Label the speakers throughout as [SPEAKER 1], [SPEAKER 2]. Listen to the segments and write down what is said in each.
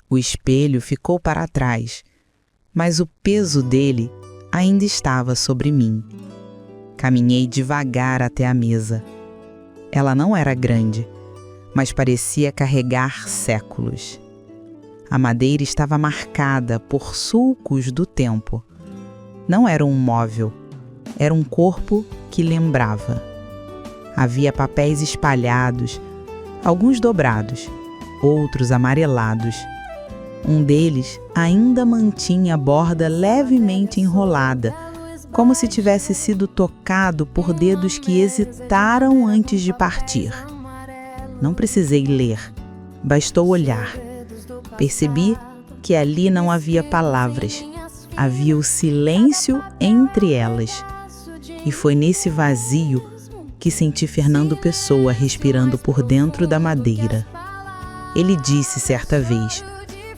[SPEAKER 1] O espelho ficou para trás, mas o peso dele ainda estava sobre mim. Caminhei devagar até a mesa. Ela não era grande, mas parecia carregar séculos. A madeira estava marcada por sulcos do tempo. Não era um móvel, era um corpo que lembrava. Havia papéis espalhados, alguns dobrados, outros amarelados. Um deles ainda mantinha a borda levemente enrolada, como se tivesse sido tocado por dedos que hesitaram antes de partir. Não precisei ler, bastou olhar. Percebi que ali não havia palavras, havia o silêncio entre elas. E foi nesse vazio que senti Fernando Pessoa respirando por dentro da madeira. Ele disse certa vez: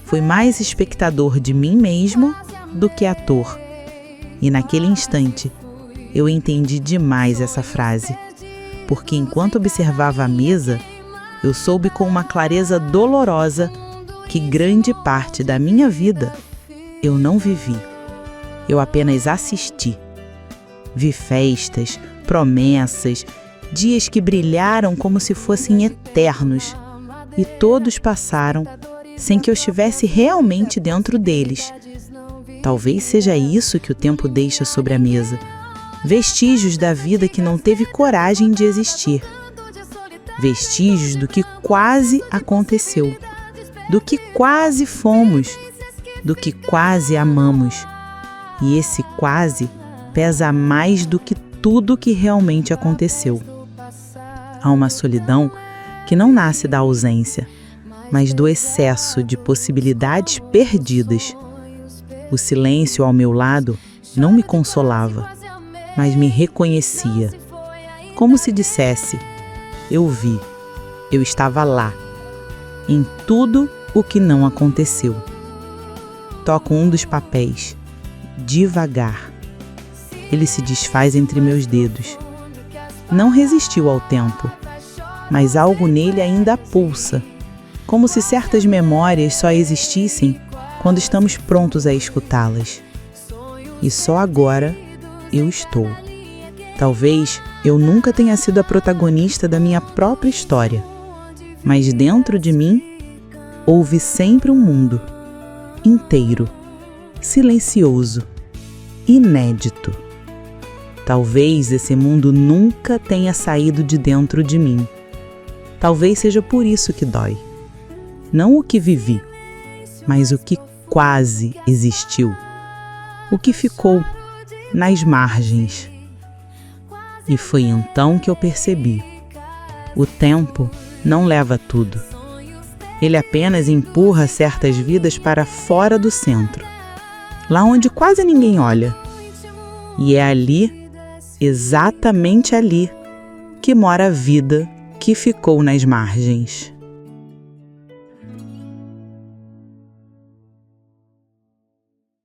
[SPEAKER 1] fui mais espectador de mim mesmo do que ator. E naquele instante, eu entendi demais essa frase, porque enquanto observava a mesa, eu soube com uma clareza dolorosa que grande parte da minha vida eu não vivi. Eu apenas assisti. Vi festas, promessas, dias que brilharam como se fossem eternos, e todos passaram sem que eu estivesse realmente dentro deles. Talvez seja isso que o tempo deixa sobre a mesa, vestígios da vida que não teve coragem de existir, vestígios do que quase aconteceu, do que quase fomos, do que quase amamos. E esse quase pesa mais do que tudo que realmente aconteceu. Há uma solidão que não nasce da ausência, mas do excesso de possibilidades perdidas. O silêncio ao meu lado não me consolava, mas me reconhecia. Como se dissesse: eu vi, eu estava lá, em tudo o que não aconteceu. Toco um dos papéis, devagar. Ele se desfaz entre meus dedos. Não resistiu ao tempo, mas algo nele ainda pulsa, como se certas memórias só existissem quando estamos prontos a escutá-las. E só agora eu estou. Talvez eu nunca tenha sido a protagonista da minha própria história, mas dentro de mim houve sempre um mundo inteiro, silencioso, inédito. Talvez esse mundo nunca tenha saído de dentro de mim. Talvez seja por isso que dói. Não o que vivi, mas o que quase existiu. O que ficou nas margens. E foi então que eu percebi: o tempo não leva tudo. Ele apenas empurra certas vidas para fora do centro, lá onde quase ninguém olha. E é ali, exatamente ali, que mora a vida que ficou nas margens.